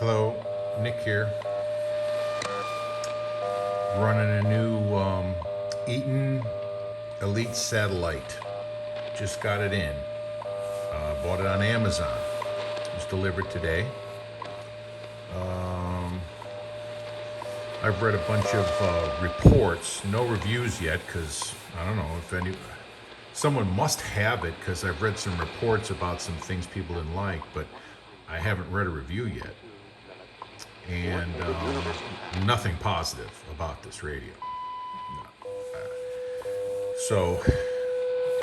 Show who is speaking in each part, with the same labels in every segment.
Speaker 1: Hello, Nick here. Running a new Eton Elite Satellite. Just got it in. Bought it on Amazon. It was delivered today. I've read a bunch of reports, no reviews yet, because I don't know if someone must have it, because I've read some reports about some things people didn't like, but I haven't read a review yet. And there's nothing positive about this radio. So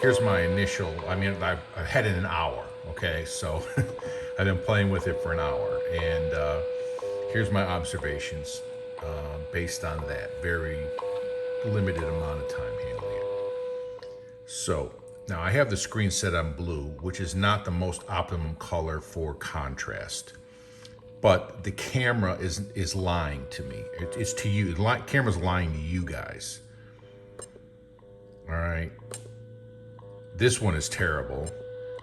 Speaker 1: here's my initial, I've had it an hour, okay? So I've been playing with it for an hour, and here's my observations based on that. Very limited amount of time handling it. So now I have the screen set on blue, which is not the most optimum color for contrast. But the camera is lying to me. It's to you. The camera's lying to you guys. All right. This one is terrible.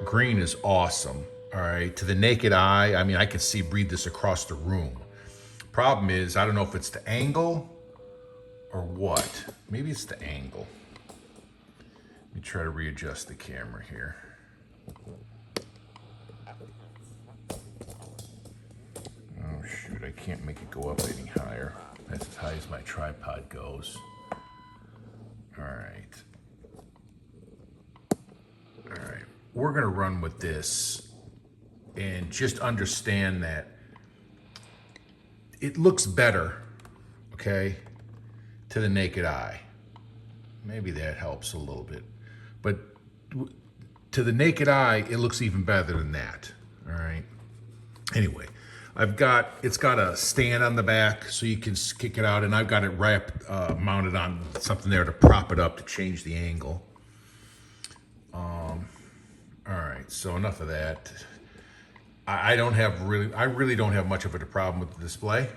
Speaker 1: Green is awesome. All right. To the naked eye, I can read this across the room. Problem is, I don't know if it's the angle or what. Maybe it's the angle. Let me try to readjust the camera here. Oh shoot, I can't make it go up any higher. That's as high as my tripod goes. All right. We're gonna run with this and just understand that it looks better, okay, to the naked eye. Maybe that helps a little bit. But to the naked eye, it looks even better than that, all right? Anyway, it's got a stand on the back so you can kick it out, and I've got it mounted on something there to prop it up to change the angle. All right, so enough of that. I really don't have much of a problem with the display.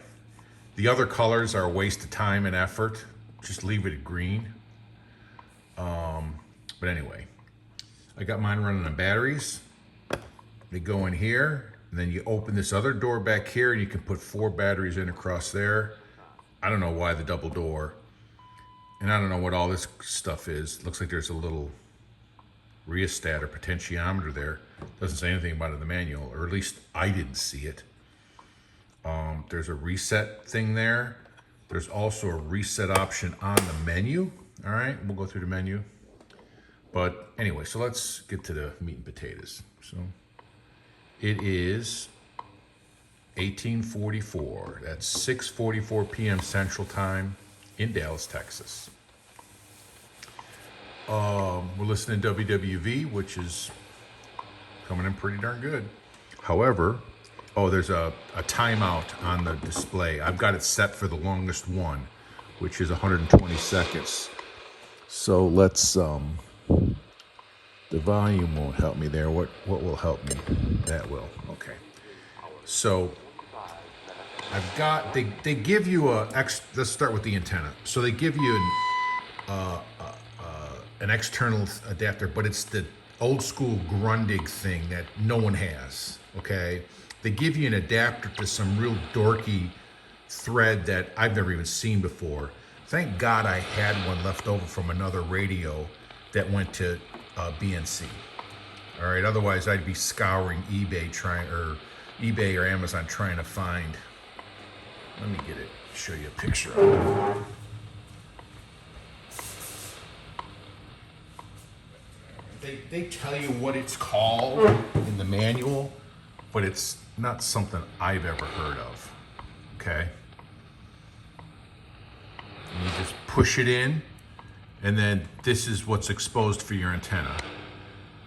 Speaker 1: The other colors are a waste of time and effort. Just leave it at green. But anyway, I got mine running on batteries. They go in here, and then you open this other door back here, and you can put 4 batteries in across there. I don't know why the double door, and I don't know what all this stuff is. Looks like there's a little rheostat or potentiometer there. Doesn't say anything about it in the manual, or at least I didn't see it. There's a reset thing there. There's also a reset option on the menu. All right, we'll go through the menu. But anyway, so let's get to the meat and potatoes. So it is 1844. That's 6:44 p.m. Central Time in Dallas, Texas. We're listening to WWV, which is coming in pretty darn good. However, there's a timeout on the display. I've got it set for the longest one, which is 120 seconds. So let's, the volume won't help me there. What will help me? That will, okay. So I've got, they give you let's start with the antenna. So they give you an external adapter, but it's the old school Grundig thing that no one has, okay? They give you an adapter to some real dorky thread that I've never even seen before. Thank God I had one left over from another radio that went to BNC. All right, otherwise I'd be scouring eBay or Amazon trying to find. Let me get it, show you a picture of it. They tell you what it's called in the manual, but it's not something I've ever heard of, okay? And you just push it in, and then this is what's exposed for your antenna.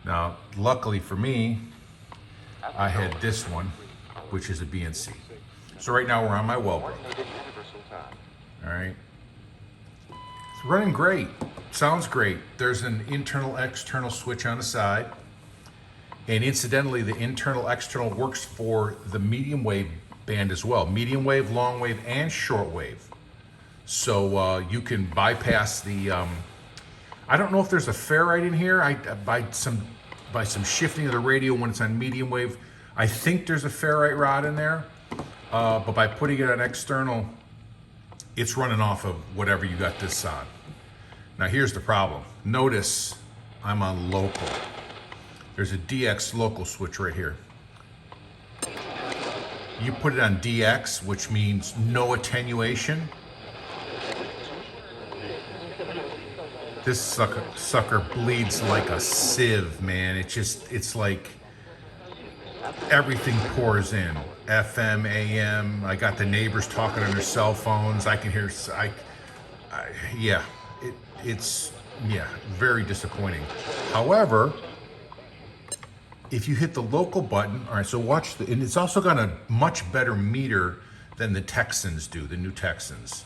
Speaker 1: Now, luckily for me, I had this one, which is a BNC. So right now we're on my Wellbrook. All right. It's running great. Sounds great. There's an internal-external switch on the side. And incidentally, the internal-external works for the medium wave band as well. Medium wave, long wave, and short wave. So you can bypass the, I don't know if there's a ferrite in here. By some shifting of the radio when it's on medium wave, I think there's a ferrite rod in there. But by putting it on external, it's running off of whatever you got this on. Now here's the problem. Notice I'm on local. There's a DX local switch right here. You put it on DX, which means no attenuation. This sucker bleeds like a sieve, man. It's like everything pours in. FM, AM. I got the neighbors talking on their cell phones. I can hear. It's very disappointing. However, if you hit the local button, all right. So watch and it's also got a much better meter than the Texans do. The new Texans.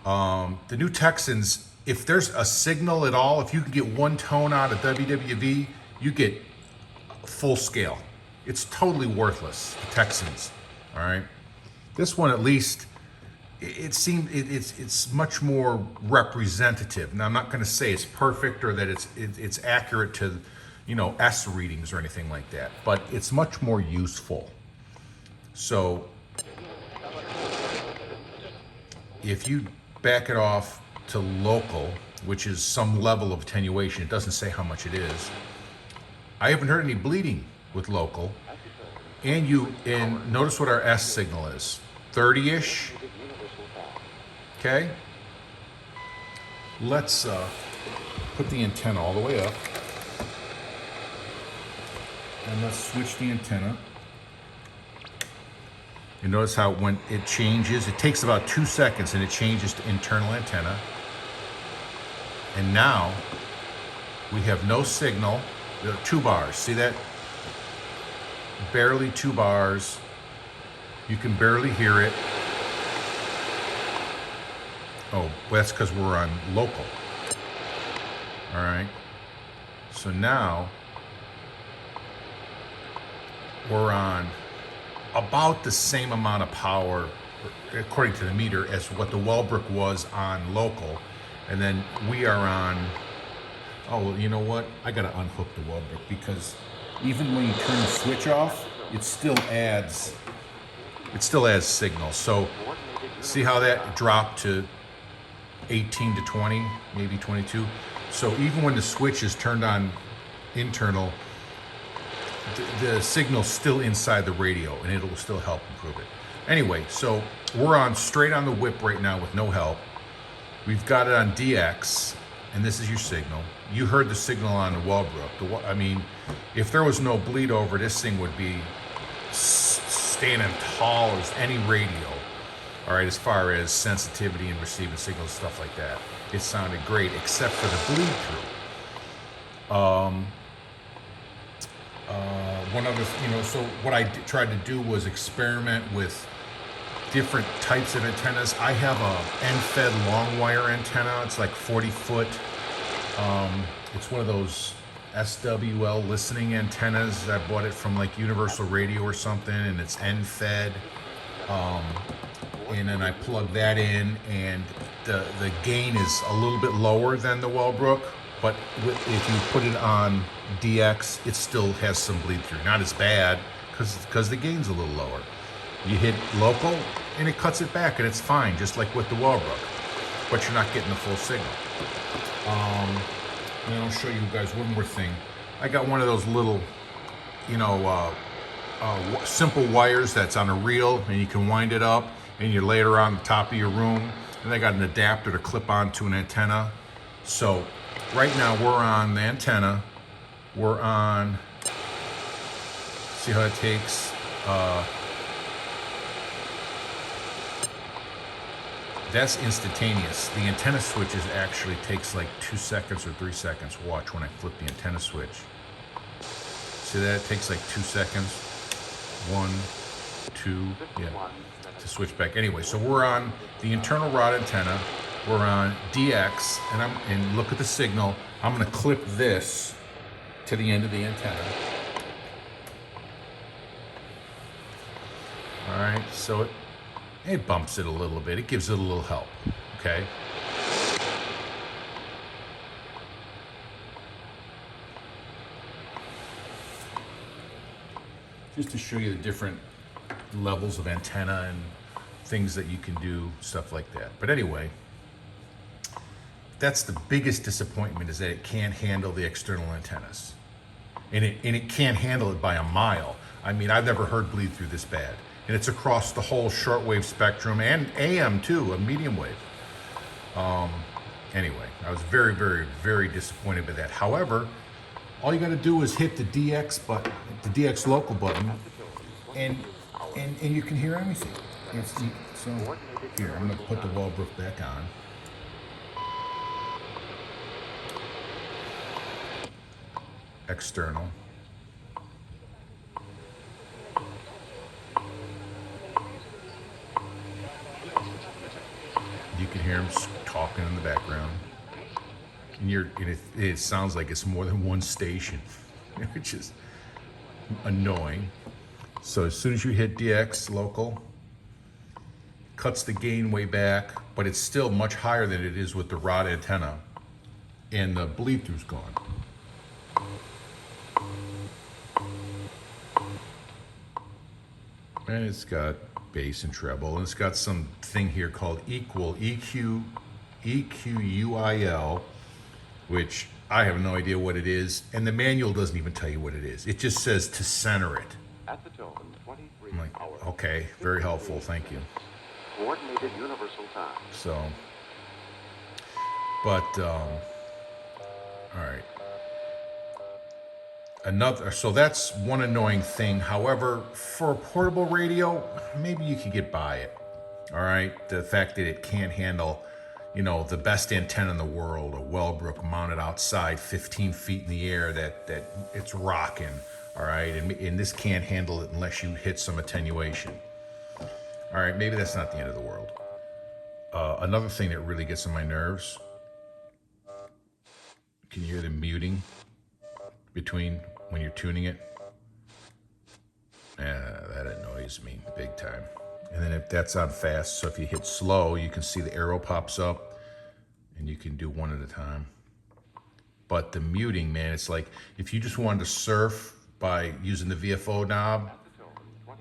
Speaker 1: The new Texans. If there's a signal at all, if you can get one tone out of WWV, you get full scale. It's totally worthless, the Texans, all right? This one, at least, it's much more representative. Now, I'm not gonna say it's perfect or that it's accurate to, S readings or anything like that, but it's much more useful. So, if you back it off to local, which is some level of attenuation, it doesn't say how much it is. I haven't heard any bleeding with local. And notice what our S signal is, 30-ish. Okay. Let's put the antenna all the way up, and let's switch the antenna. You notice how when it changes, it takes about 2 seconds and it changes to internal antenna. And now we have no signal. There are 2 bars. See that? Barely 2 bars. You can barely hear it. Oh, well, that's because we're on local. All right. So now we're on about the same amount of power, according to the meter, as what the Wellbrook was on local. And then we are on, oh, well, you know what? I gotta unhook the Wellbrook, because even when you turn the switch off, it still adds signal. So see how that dropped to 18 to 20, maybe 22? So even when the switch is turned on internal, the signal's still inside the radio, and it will still help improve it. Anyway, so we're straight on the whip right now with no help. We've got it on DX, and this is your signal. You heard the signal on the Wellbrook. I mean, if there was no bleed over, this thing would be standing tall as any radio. All right, as far as sensitivity and receiving signals, stuff like that. It sounded great, except for the bleed through. One other, so what I tried to do was experiment with different types of antennas. I have a end-fed long wire antenna. It's like 40 foot. It's one of those SWL listening antennas. I bought it from like Universal Radio or something, and it's end-fed. And then I plug that in, and the gain is a little bit lower than the Wellbrook, but if you put it on DX, it still has some bleed through. Not as bad, because the gain's a little lower. You hit local, and it cuts it back, and it's fine, just like with the Wellbrook, but you're not getting the full signal. And I'll show you guys one more thing. I got one of those little, simple wires that's on a reel, and you can wind it up, and you lay it around the top of your room. And I got an adapter to clip onto an antenna. So right now we're on the antenna. We're on, see how it takes, that's instantaneous. The antenna switch actually takes like 2 seconds or 3 seconds. Watch when I flip the antenna switch. See that? It takes like 2 seconds. 1, 2, yeah, to switch back. Anyway, so we're on the internal rod antenna. We're on DX, and look at the signal. I'm gonna clip this to the end of the antenna. All right, so it bumps it a little bit. It gives it a little help, okay? Just to show you the different levels of antenna and things that you can do, stuff like that. But anyway, that's the biggest disappointment, is that it can't handle the external antennas. And it can't handle it by a mile. I mean, I've never heard bleed through this bad. And it's across the whole shortwave spectrum, and AM too, a medium wave. Anyway, I was very, very, very disappointed by that. However, all you got to do is hit the DX button, the DX local button, and you can hear everything. So here, I'm going to put the Walbrook back on. External. You can hear him talking in the background, and it sounds like it's more than one station, which is annoying. So as soon as you hit DX local, cuts the gain way back, but it's still much higher than it is with the rod antenna, and the bleed through's gone. And it's got bass and treble, and it's got some thing here called EQUIL, which I have no idea what it is, and the manual doesn't even tell you what it is. It just says to center it. At the tone, 23 I'm like, okay, very helpful, thank you. Coordinated universal time. So, but all right. So that's one annoying thing. However, for a portable radio, maybe you could get by it. All right, the fact that it can't handle, the best antenna in the world, a Wellbrook mounted outside 15 feet in the air, that it's rocking. All right, and this can't handle it unless you hit some attenuation. All right, maybe that's not the end of the world. Another thing that really gets on my nerves. Can you hear the muting between when you're tuning it? That annoys me big time. And then if that's on fast, so if you hit slow, you can see the arrow pops up, and you can do one at a time. But the muting, man, it's like if you just wanted to surf by using the VFO knob,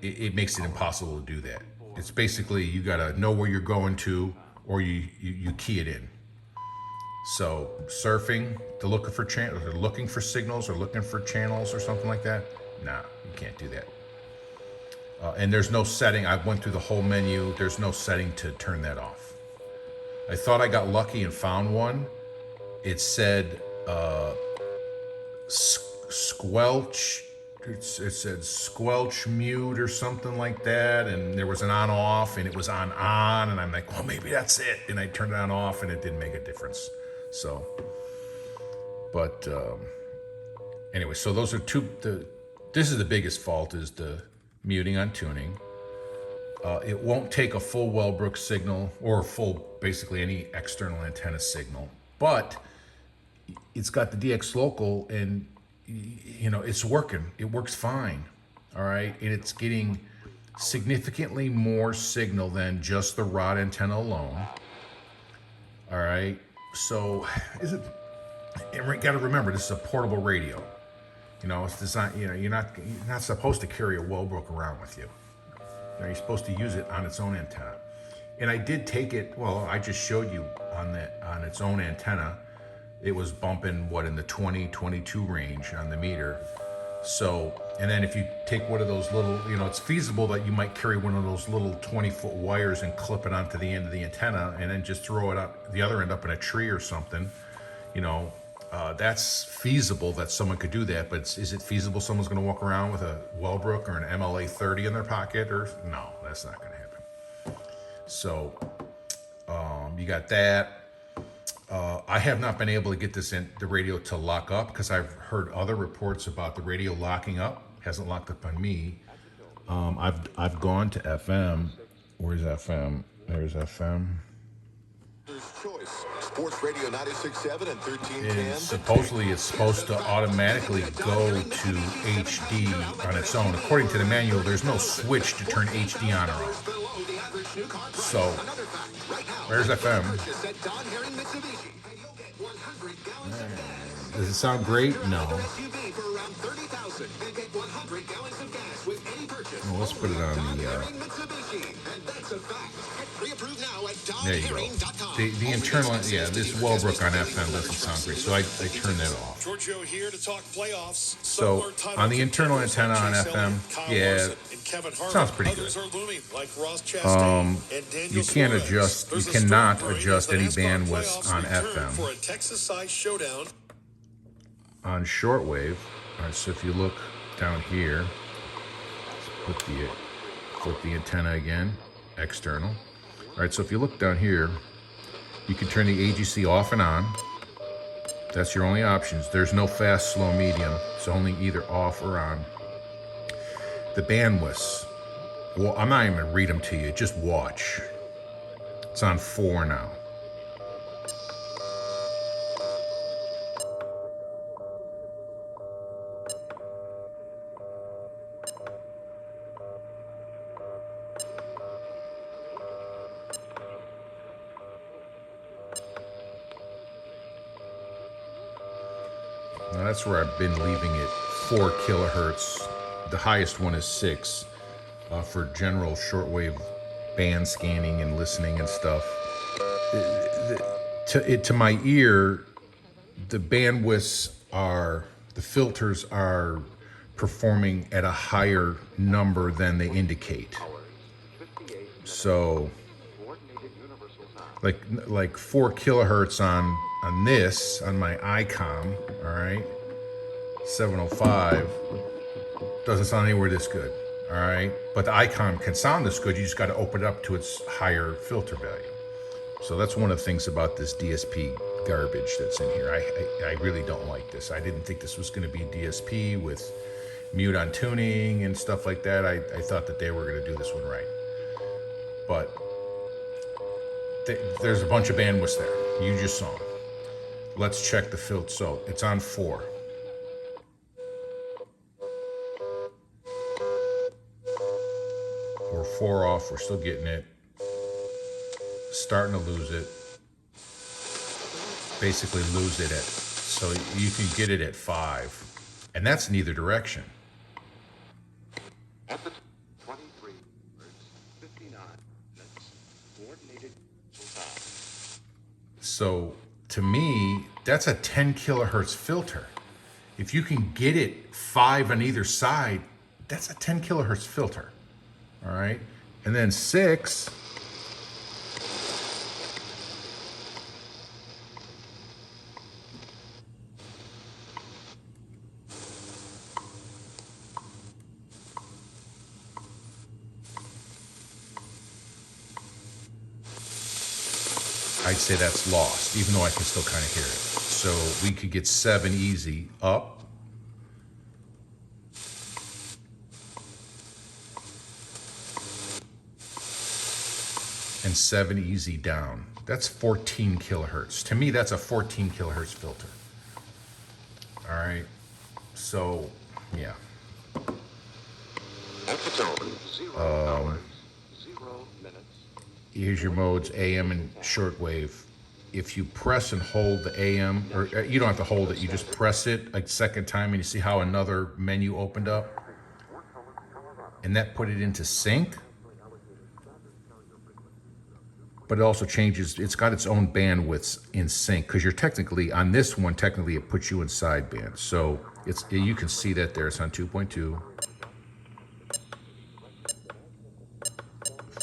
Speaker 1: it makes it impossible to do that. It's basically you gotta know where you're going to, or you key it in. So surfing, they're looking for signals, or looking for channels or something like that. Nah, you can't do that. And there's no setting. I went through the whole menu. There's no setting to turn that off. I thought I got lucky and found one. It said squelch. It said squelch mute or something like that, and there was an on-off, and it was on, and I'm like, well, maybe that's it. And I turned it on off, and it didn't make a difference. So, but anyway, so those are this is the biggest fault, is the muting on tuning. It won't take a full Wellbrook signal, or basically any external antenna signal, but it's got the DX local, and it's working. It works fine. All right, and it's getting significantly more signal than just the rod antenna alone. All right, so you got to remember, this is a portable radio. It's designed. You're not supposed to carry a Wellbrook around with you. You're supposed to use it on its own antenna. And I did take it. Well, I just showed you on its own antenna. It was bumping in the 20-22 range on the meter. So, and then if you take one of those little, it's feasible that you might carry one of those little 20-foot wires and clip it onto the end of the antenna, and then just throw it up the other end up in a tree or something. That's feasible that someone could do that, but is it feasible someone's going to walk around with a Wellbrook or an MLA 30 in their pocket? Or no, that's not going to happen. So you got that. I have not been able to get the radio to lock up, because I've heard other reports about the radio locking up. Hasn't locked up on me. I've gone to FM. Where's FM? There's FM. Sports Radio 96.7 and 1310. Supposedly it's supposed to automatically go to HD on its own. According to the manual, there's no switch to turn HD on or off. So, where's FM? Does it sound great? No. let's put it on the, there you go. The internal, yeah, this Wellbrook on FM doesn't sound great, so I turn that off.
Speaker 2: Giorgio here to talk playoffs.
Speaker 1: So on the internal antenna on FM, yeah, sounds pretty good. You can't adjust, you cannot adjust any bandwidth on FM.
Speaker 2: For a Texas-sized showdown.
Speaker 1: On shortwave, all right, so if you look down here, let's flip the antenna again, external. All right, so if you look down here, you can turn the AGC off and on. That's your only options. There's no fast, slow, medium. It's only either off or on. The bandwidths, well, I'm not even gonna read them to you, just watch. It's on 4 now. Now that's where I've been leaving it, 4 kilohertz. The highest one is 6 for general shortwave band scanning and listening and stuff. To my ear, the bandwidths the filters are performing at a higher number than they indicate. So, like 4 kilohertz on this, on my ICOM, all right, 705, doesn't sound anywhere this good, all right? But the ICOM can sound this good, you just got to open it up to its higher filter value. So that's one of the things about this DSP garbage that's in here. I really don't like this. I didn't think this was going to be DSP with mute on tuning and stuff like that. I thought that they were going to do this one right. But there's a bunch of bandwidths there. You just saw them. Let's check the filter. So it's on 4. We're 4 off. We're still getting it. Starting to lose it. Basically lose it so you can get it at 5. And that's in either direction.
Speaker 3: At the 23, 59 minutes, coordinated time.
Speaker 1: So to me, that's a 10 kilohertz filter. If you can get it 5 on either side, that's a 10 kilohertz filter. All right. And then 6. I'd say that's lost, even though I can still kind of hear it. So we could get 7 easy up. And 7 easy down. That's 14 kilohertz. To me, that's a 14 kilohertz filter. All right. So, yeah.
Speaker 3: At the tone, 0 hours, 0 minutes.
Speaker 1: Here's your modes, AM and shortwave. If you press and hold the AM, or you don't have to hold it, you just press it like second time and you see how another menu opened up? And that put it into sync. But it also changes, it's got its own bandwidths in sync, because you're technically, on this one, technically it puts you in sideband. So you can see that there, it's on 2.2.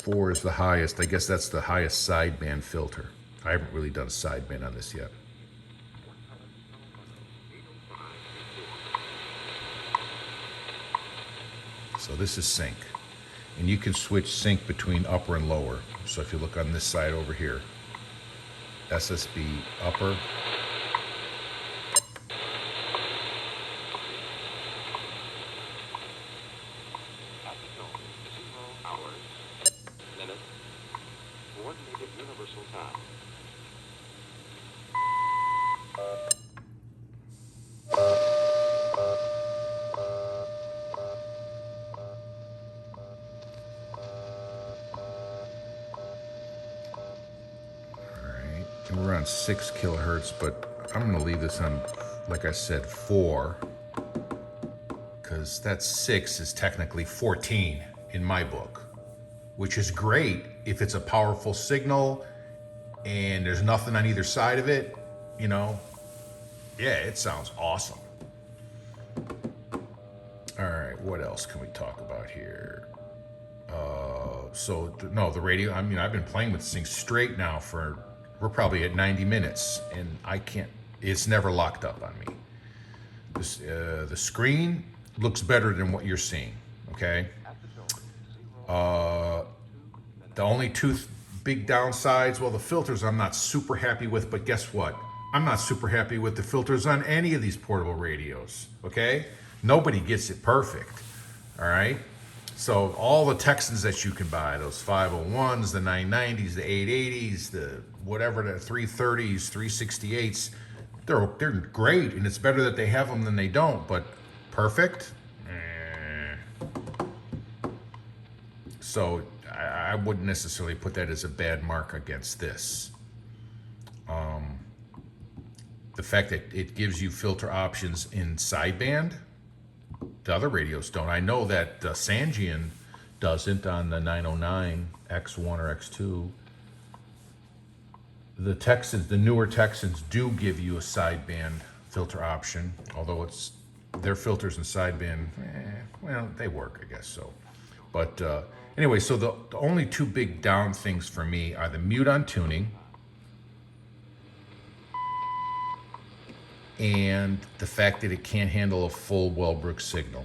Speaker 1: 4 is the highest. I guess that's the highest sideband filter. I haven't really done sideband on this yet. So this is sync. And you can switch sync between upper and lower. So if you look on this side over here, SSB upper.
Speaker 3: Universal time.
Speaker 1: Alright, and we're on 6 kilohertz, but I'm going to leave this on, like I said, 4. Because that 6 is technically 14. in my book, which is great if it's a powerful signal and there's nothing on either side of it, you know. Yeah, it sounds awesome. All right, what else can we talk about here? The radio, I mean, I've been playing with this thing straight now we're probably at 90 minutes, and it's never locked up on me. The screen looks better than what you're seeing, okay? The only two big downsides, well, the filters I'm not super happy with, but guess what? I'm not super happy with the filters on any of these portable radios, okay? Nobody gets it perfect, all right? So all the Texans that you can buy, those 501s, the 990s, the 880s, the whatever, the 330s, 368s, they're great, and it's better that they have them than they don't, but perfect? So I wouldn't necessarily put that as a bad mark against this. The fact that it gives you filter options in sideband, the other radios don't. I know that Sangean doesn't on the 909 X1 or X2. The Texans, the newer Texans, do give you a sideband filter option, although their filters in sideband, well, they work, I guess so. But anyway, so the only two big down things for me are the mute on tuning and the fact that it can't handle a full Wellbrook signal.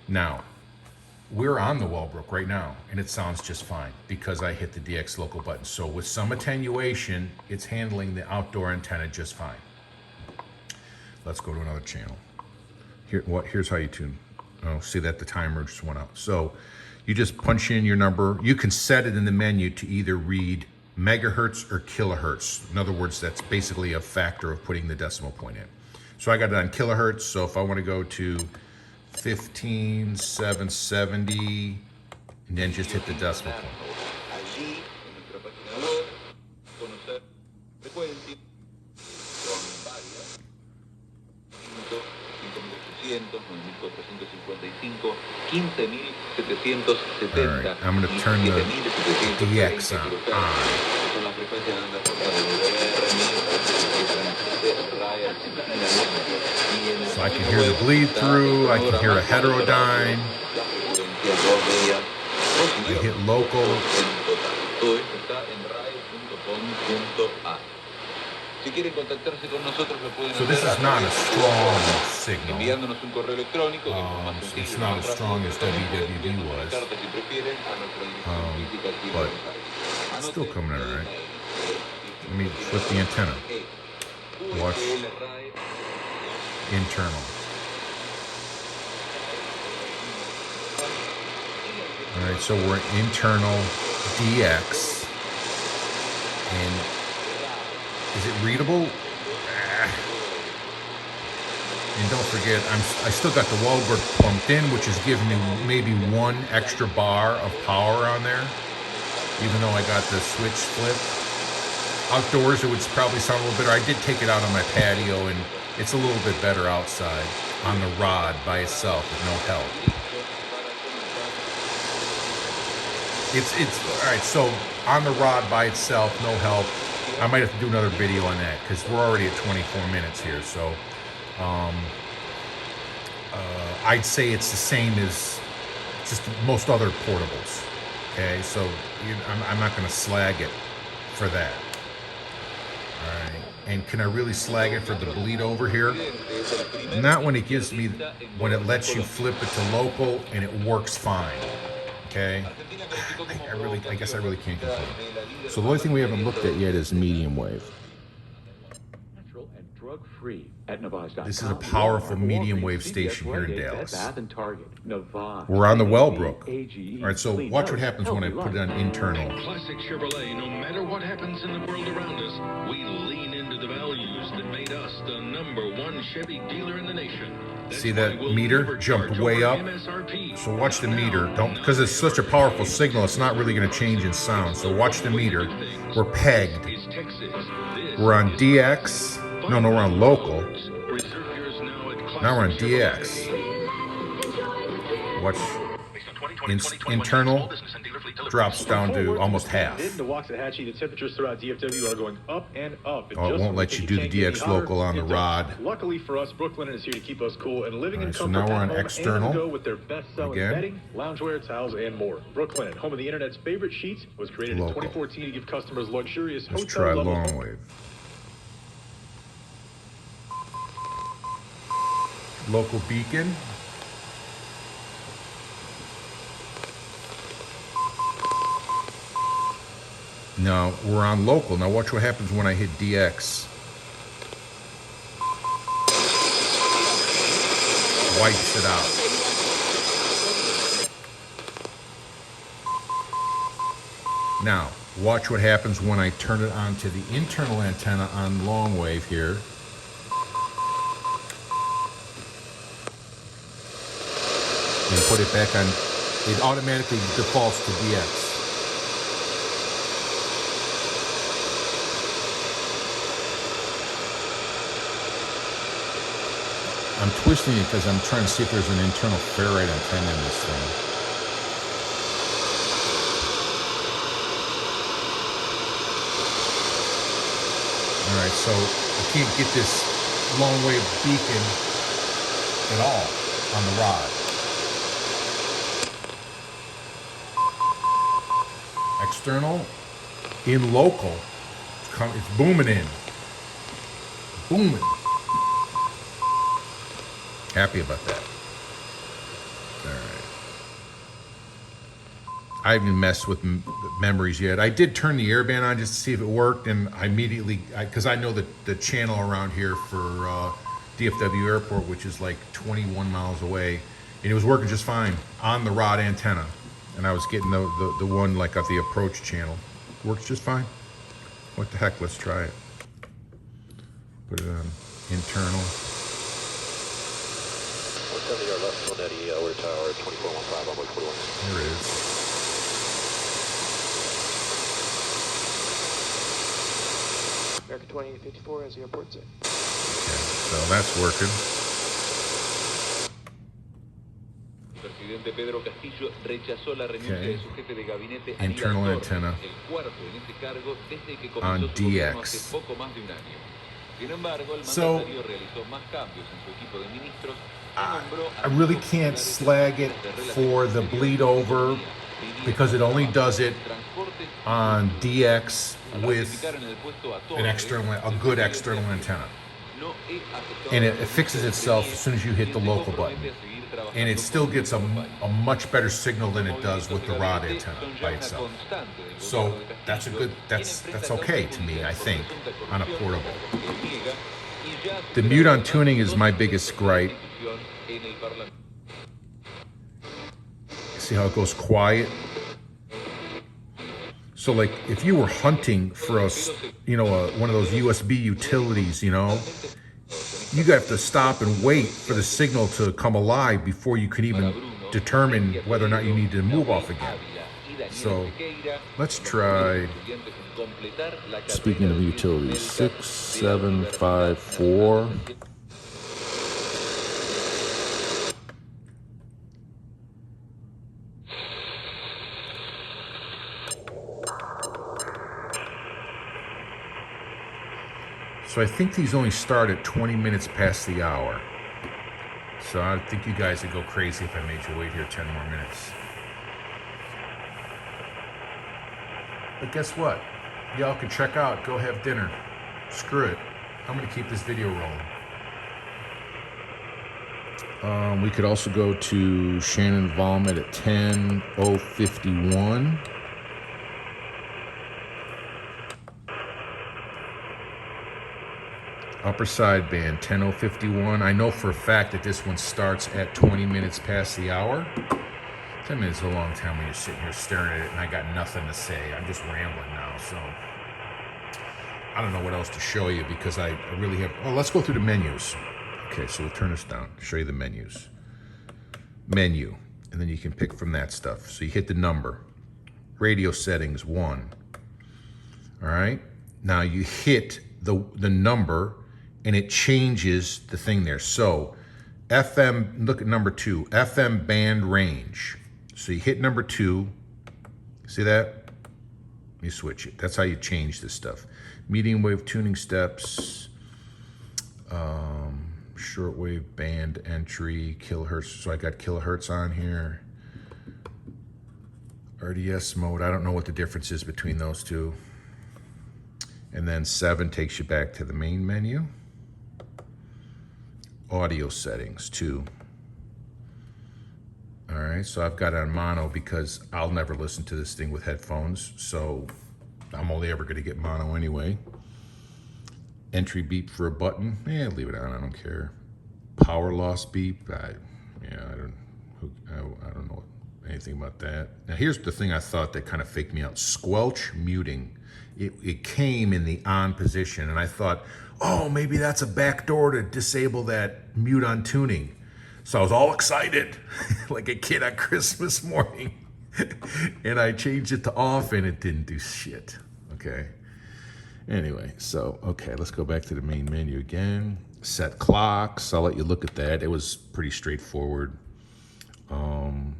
Speaker 1: Now, we're on the Wellbrook right now, and it sounds just fine because I hit the DX local button. So with some attenuation, it's handling the outdoor antenna just fine. Let's go to another channel. Here's how you tune. Oh, see that the timer just went out. So you just punch in your number. You can set it in the menu to either read megahertz or kilohertz. In other words, that's basically a factor of putting the decimal point in. So I got it on kilohertz. So if I want to go to 15,770, and then just hit the decimal point. All right, I'm going to turn the DX on. So I can hear the bleed through, I can hear a heterodyne. I hit local. So this is not a strong signal. It's not as strong as WWD was. But it's still coming out all right. Let me flip the antenna. Watch internal. All right, so we're internal DX. And is it readable? And don't forget, I still got the Wellbrook pumped in, which is giving me maybe one extra bar of power on there, even though I got the switch flipped. Outdoors, it would probably sound a little better. I did take it out on my patio, and it's a little bit better outside on the rod by itself with no help. It's all right. So on the rod by itself, no help. I might have to do another video on that because we're already at 24 minutes here. So I'd say it's the same as just most other portables. Okay, so I'm not going to slag it for that. All right, and can I really slag it for the bleed over here? Not when it gives me, when it lets you flip it to local and it works fine. Okay, I guess I really can't complain. So the only thing we haven't looked at yet is medium wave. This is a powerful medium wave station here in Dallas. We're on the Wellbrook. All right, so watch what happens when I put it on internal.
Speaker 4: Classic Chevrolet, no matter what happens in the world around us, we lean into the values that made us the #1 Chevy dealer in the nation.
Speaker 1: See that meter jumped way up? So watch the meter. Don't, because it's such a powerful signal, it's not really going to change in sound. So watch the meter. We're pegged. We're on DX. No, we're on local. Now we're on DX. Watch. internal drops down to almost half.
Speaker 5: In the Waxahachie, the temperatures throughout DFW are going up and up. And
Speaker 1: Oh, it won't let you do the DX local on the rod.
Speaker 5: Luckily for us, Brooklyn is here to keep us cool and living in
Speaker 1: So
Speaker 5: comfort.
Speaker 1: now we're on
Speaker 5: at home
Speaker 1: external.
Speaker 5: and go with their best-selling
Speaker 1: Again.
Speaker 5: bedding, loungewear, towels, and more. Brooklyn, home of the internet's favorite sheets, was created
Speaker 1: Local.
Speaker 5: in 2014 to give customers luxurious
Speaker 1: Let's try
Speaker 5: hotel-level
Speaker 1: long wave. Local beacon. Now we're on local. Now watch what happens when I hit DX. Wipes it out. Now watch what happens when I turn it on to the internal antenna on long wave here. And put it back on. It automatically defaults to DX. I'm twisting it because I'm trying to see if there's an internal ferrite antenna in this thing. All right, so I can't get this long wave beacon at all on the rod. External, in local, it's booming in. Booming. Happy about that. All right. I haven't even messed with memories yet. I did turn the airband on just to see if it worked, and I immediately, because I know that the channel around here for DFW Airport, which is like 21 miles away, and it was working just fine on the rod antenna. And I was getting the one like at the approach channel. Works just fine. What the heck, let's try it. Put it on internal.
Speaker 3: Left on Eddie, Outer Tower, 2415, runway 41.
Speaker 1: There it is.
Speaker 6: American 2854 has the airport set.
Speaker 1: Okay, so that's working.
Speaker 7: Presidente Pedro Castillo rechazó la renuncia de su jefe de gabinete
Speaker 1: Internal antenna
Speaker 7: el cuarto en este cargo desde que
Speaker 1: on
Speaker 7: comenzó su gobierno
Speaker 1: DX.
Speaker 7: hace poco más de un año. Sin embargo, el
Speaker 1: So,
Speaker 7: mandatario realizó más cambios en su equipo de ministros.
Speaker 1: I really can't slag it for the bleed over because it only does it on DX with an external, a good external antenna. And it fixes itself as soon as you hit the local button. And it still gets a much better signal than it does with the rod antenna by itself. So that's a good, that's okay to me, I think, on a portable. The mute on tuning is my biggest gripe. See how it goes quiet? So like if you were hunting for a, one of those USB utilities, you have to stop and wait for the signal to come alive before you can even determine whether or not you need to move off again. So let's try, speaking of utilities, 6754. So I think these only start at 20 minutes past the hour. So I think you guys would go crazy if I made you wait here 10 more minutes. But guess what? Y'all can check out, go have dinner. Screw it. I'm gonna keep this video rolling. We could also go to Shannon Volmet at 10:051. Upper sideband, 10:051. I know for a fact that this one starts at 20 minutes past the hour. 10 minutes is a long time when you're sitting here staring at it and I got nothing to say. I'm just rambling now, so I don't know what else to show you because I really have... Oh, let's go through the menus. Okay, so we'll turn this down, show you the menus. Menu, and then you can pick from that stuff. So you hit the number. Radio settings, 1. All right? Now you hit the number and it changes the thing there. So FM, look at number 2, FM band range. So you hit number 2. See that? You switch it. That's how you change this stuff. Medium wave tuning steps, shortwave band entry, kilohertz. So I got kilohertz on here. RDS mode. I don't know what the difference is between those two. And then 7 takes you back to the main menu. Audio settings 2. All right, so I've got it on mono because I'll never listen to this thing with headphones, so I'm only ever going to get mono anyway. Entry beep for a button, leave it on. I don't care. Power loss beep, I don't know anything about that. Now here's the thing I thought that kind of faked me out. Squelch muting. It came in the on position, and I thought, oh, maybe that's a backdoor to disable that mute on tuning. So I was all excited, like a kid on Christmas morning. And I changed it to off, and it didn't do shit. Okay. Anyway, so, okay, let's go back to the main menu again. Set clocks. I'll let you look at that. It was pretty straightforward. And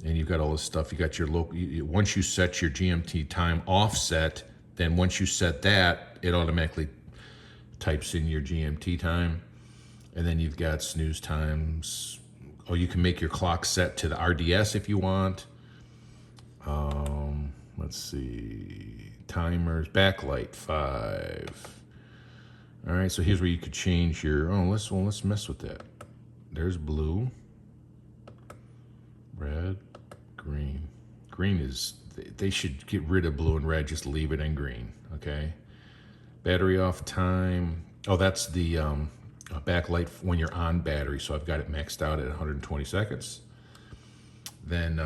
Speaker 1: you've got all this stuff. You got your local. Once you set your GMT time offset, then once you set that, it automatically types in your GMT time. And then you've got snooze times. Oh, you can make your clock set to the RDS if you want. Let's see. Timers, backlight 5. All right, so here's where you could change your. Let's mess with that. There's blue, red, green. Green is. They should get rid of blue and red. Just leave it in green. Okay. Battery off time. Oh, that's the backlight when you're on battery. So I've got it maxed out at 120 seconds. Then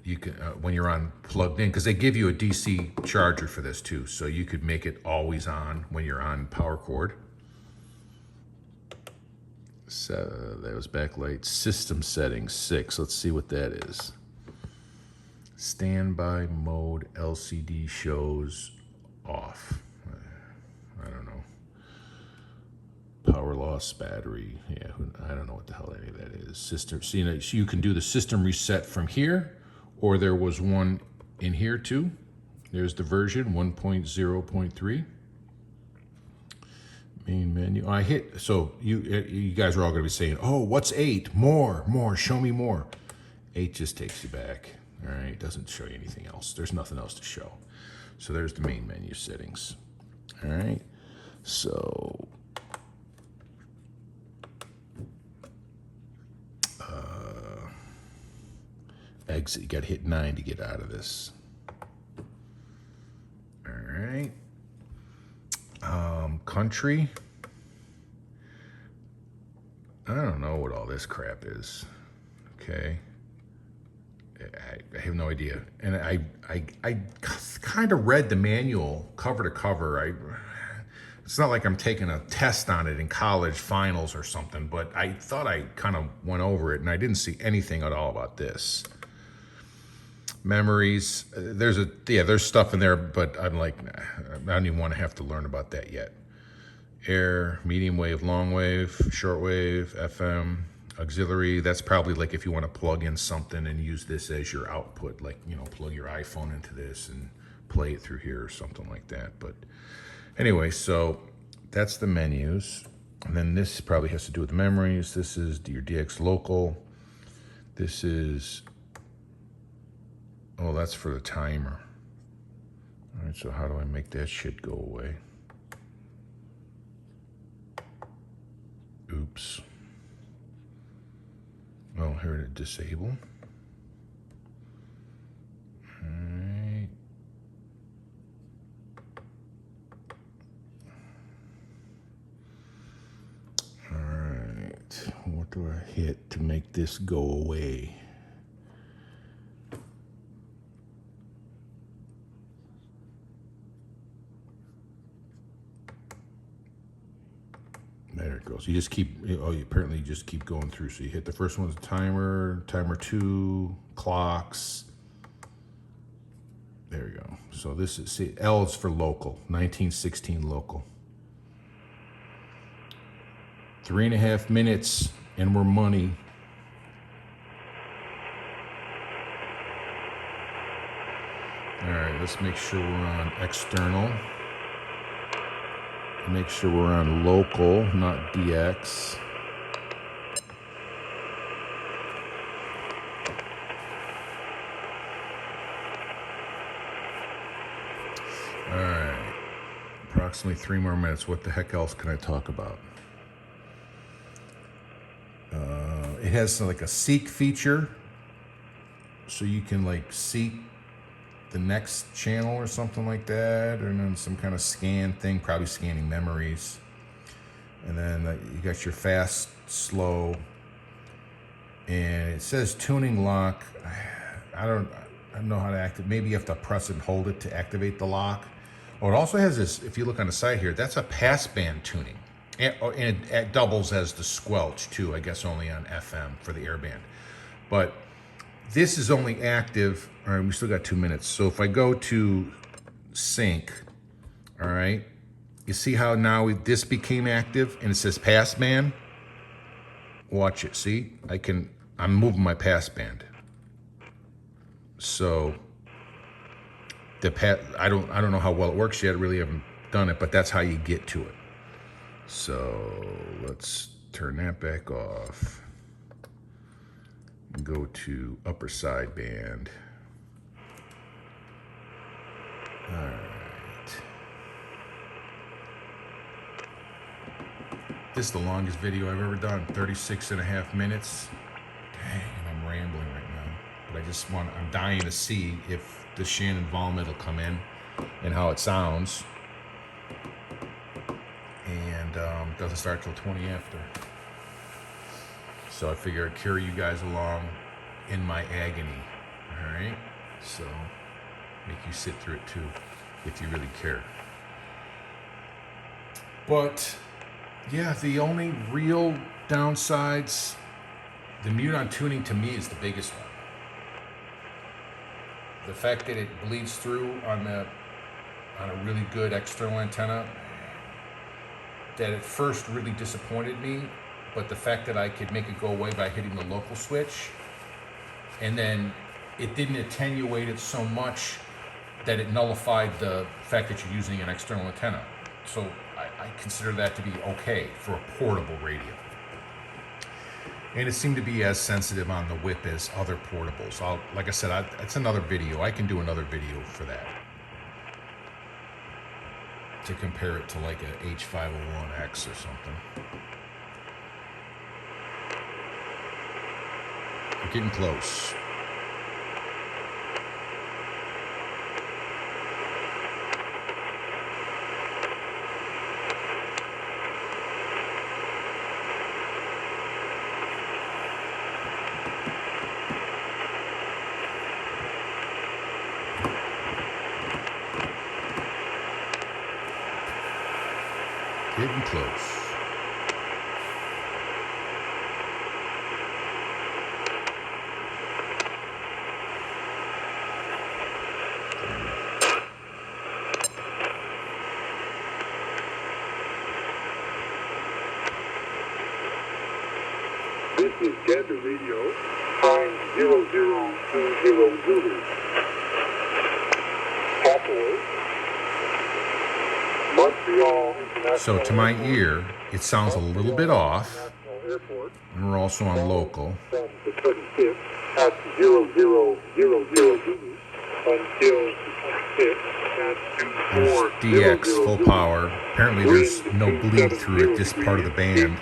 Speaker 1: you can when you're on plugged in, because they give you a DC charger for this too, so you could make it always on when you're on power cord. So that was backlight. System settings 6. Let's see what that is. Standby mode LCD shows off. I don't know. Power loss battery. Yeah, I don't know what the hell any of that is. System. So you can do the system reset from here, or there was one in here too. There's the version 1.0.3. Main menu. I hit. So you guys are all going to be saying, "Oh, what's 8? More. Show me more." 8 just takes you back. All right, it doesn't show you anything else. There's nothing else to show. So there's the main menu settings. All right. So exit. You got to hit 9 to get out of this. All right. Country. I don't know what all this crap is. Okay. I have no idea. And I kind of read the manual cover to cover. It's not like I'm taking a test on it in college finals or something, but I thought I kind of went over it and I didn't see anything at all about this. Memories. There's stuff in there, but I'm like, nah, I don't even want to have to learn about that yet. Air, medium wave, long wave, short wave, FM, auxiliary. That's probably like if you want to plug in something and use this as your output, like, plug your iPhone into this and play it through here or something like that. But anyway, so that's the menus. And then this probably has to do with the memories. This is your DX local. This is, oh, that's for the timer. All right, so how do I make that shit go away? Oops. Oh, here to disable. All right. All right. What do I hit to make this go away? There it goes. You just keep, apparently you just keep going through. So you hit the first one's timer, timer 2, clocks. There we go. So this is, see, L is for local, 1916 local. 3.5 minutes and we're money. Alright, let's make sure we're on external. Make sure we're on local, not DX. Alright. Approximately 3 more minutes. What the heck else can I talk about? It has like a seek feature. So you can like seek the next channel or something like that. And then some kind of scan thing, probably scanning memories. And then you got your fast, slow. And it says tuning lock. I don't know how to activate. Maybe you have to press and hold it to activate the lock. Oh, it also has this, if you look on the side here, that's a passband tuning. And it doubles as the squelch too, I guess only on FM for the airband. But this is only active, all right, we still got 2 minutes. So if I go to sync, all right, you see how now this became active and it says passband? Watch it, see? I'm moving my passband. So I don't know how well it works yet. I really haven't done it, but that's how you get to it. So let's turn that back off and go to upper sideband. All right. This is the longest video I've ever done, 36.5 minutes. Dang, I'm rambling right now. But I'm dying to see if the Shannon Volmet will come in and how it sounds. And it doesn't start till 20 after. So I figure I'd carry you guys along in my agony. All right? So make you sit through it too, if you really care. But yeah, the only real downsides, the mute on tuning to me is the biggest one. The fact that it bleeds through on a really good external antenna, that at first really disappointed me, but the fact that I could make it go away by hitting the local switch, and then it didn't attenuate it so much that it nullified the fact that you're using an external antenna. So I consider that to be okay for a portable radio. And it seemed to be as sensitive on the whip as other portables. Like I said, it's another video. I can do another video for that, to compare it to like a H501X or something. We're getting close. Getting close.
Speaker 8: This is Gander Radio, time 0020 Zulu. Operate. Montreal International.
Speaker 1: So to my ear, it sounds a little bit off. And we're also on local.
Speaker 8: From the 35th at 0000 Zulu until the 26th at
Speaker 1: There's
Speaker 8: 24
Speaker 1: DX full power. Apparently there's no bleed through at this part of the band.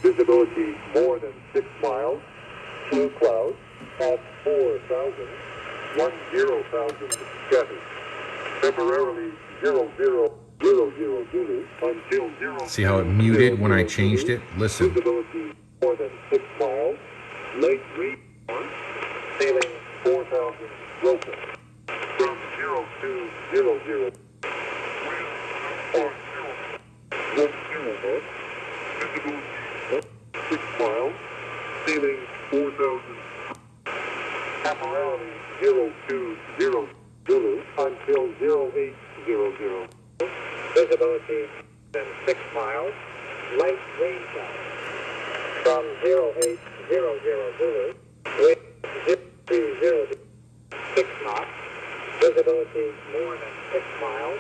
Speaker 8: Visibility more than 6 miles. Full clouds at 4,000. 10,000 scattered. Temporarily 0000 Zulu until 0.
Speaker 1: See how it muted when I changed it? Listen.
Speaker 8: Visibility more than 6 miles. Lake wind sailing 4,000 broken. From 0200. Wind 0 visibility 6 miles. Sailing 4,000. Temporarily 020 Zulu until 0800. Visibility then 6 miles. Light rain shower. From 0800 Zulu. Wind 020 6 knots. Visibility more than 6 miles.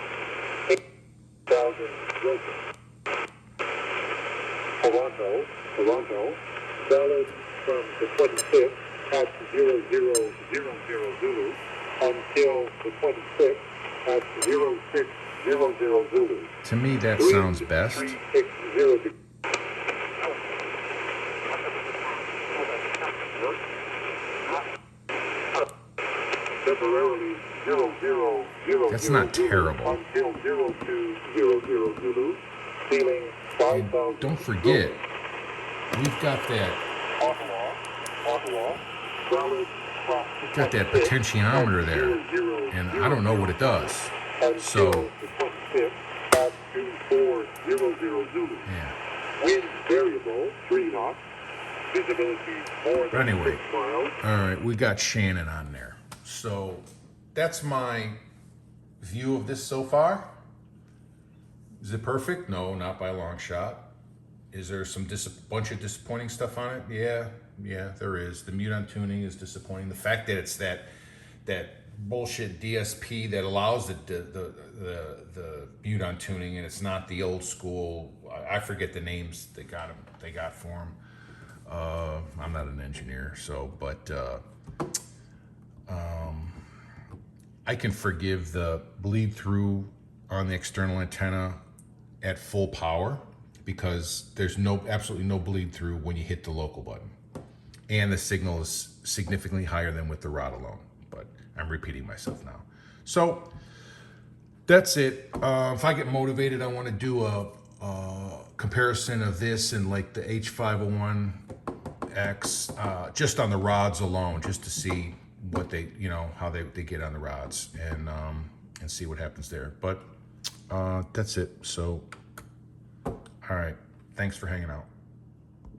Speaker 8: 8,000 broken. Toronto. Valid from the 25th at 0000 Zulu until the 26th at 0600 Zulu.
Speaker 1: To me, that sounds best.
Speaker 8: 360. Temporarily 000
Speaker 1: That's not terrible.
Speaker 8: until 0200 Zulu. Ceiling
Speaker 1: And
Speaker 8: 5,000.
Speaker 1: don't forget, we've got that
Speaker 8: Ottawa. Valid from the
Speaker 1: got that
Speaker 8: 26th
Speaker 1: potentiometer there, and I don't know what it does. So,
Speaker 8: until the 25th at 2400 Zulu.
Speaker 1: yeah.
Speaker 8: Wind variable 3 knots. Visibility more
Speaker 1: But
Speaker 8: than
Speaker 1: anyway,
Speaker 8: 6 miles.
Speaker 1: all right, we got Shannon on there. So that's my view of this so far. Is it perfect? No, not by a long shot. Is there some bunch of disappointing stuff on it? Yeah, there is. The mute on tuning is disappointing. The fact that it's that bullshit DSP that allows the mute on tuning, and it's not the old school. I forget the names they got for them. I'm not an engineer, so but I can forgive the bleed through on the external antenna at full power because there's absolutely no bleed through when you hit the local button, and the signal is significantly higher than with the rod alone. But I'm repeating myself now. So that's it. If I get motivated, I want to do a comparison of this and like the H501X just on the rods alone, just to see what they, how they get on the rods and see what happens there. But that's it. So, all right. Thanks for hanging out.